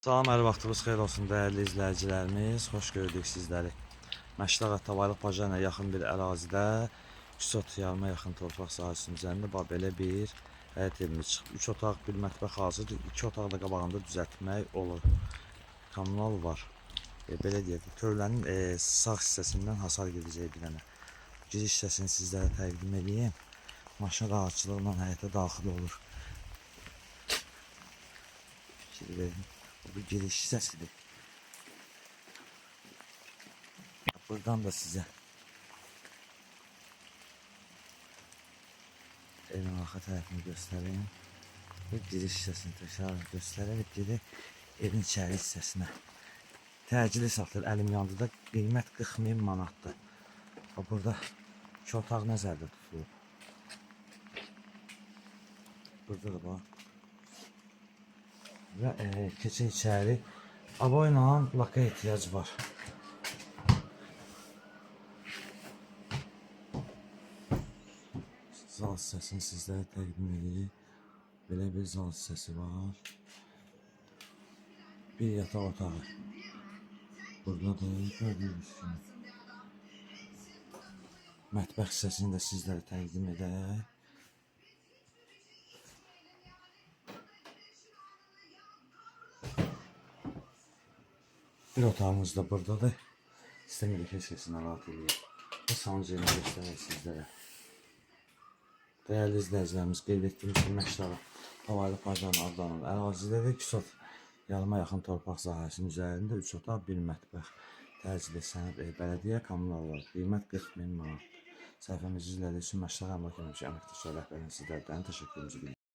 Salam, hər vaxtınız xeyir olsun dəyərli izləyicilərimiz. Xoş gördük sizləri. Məşləq Atabaylıq Bajanə yaxın bir ərazidə 300 yarıma yaxın torpaq sahəsinin üzərində belə bir həyət evimiz çıxıb. 3 otaq, bir mətbəx hazırdır. 2 otaq da qabağında düzəltmək olur. Kommunal var. Belə deyək, tövlənin sağ hissəsindən hasar gedəcək bir dənə. Giriş hissəsini sizlərə təqdim edeyim. Maşın rahatçılıqla həyətə daxil olur. Şimdi bu giriş hissəsidir. Buradan da size evin arka tarafını göstereyim. Bu giriş hissəsini tekrar göstererek geri evin içeri hissəsinə. Təcili satılır, əlim yandı da qiymət 40.000 manatdır. Burada 2 otaq nəzərdə tutulur. Burada da bax. Və keçək içeri. Aboyla laka ehtiyac var. Zal hissəsini sizlərə təqdim edeyim. Belə bir zal hissəsi var. Bir yataq otağı. Burada da gördüyünüz kimi. Mətbəx hissəsini də sizlərə təqdim edək. Bir otağımız da buradadır. İstəmirik heç kəsin narahat edeyim. Bu salon yerini göstərək sizlərə. Değerli izləyicilərimiz, qeyd etdiyimiz kimi Məşləq Atabaylıq Bajanə adlanan ərazidə də 200 yarıma yaxın torpaq sahəsinin üzərində 3 otaq, bir mətbəx, təcili sənəd bələdiyyə kommunal var. Qiymət 40.000 manat. Səhifəmizi izlədiyiniz üçün Məşləq Əmlak Əməkdaşları rəhbərinin sizlərdən təşəkkürümüzü bildiririk.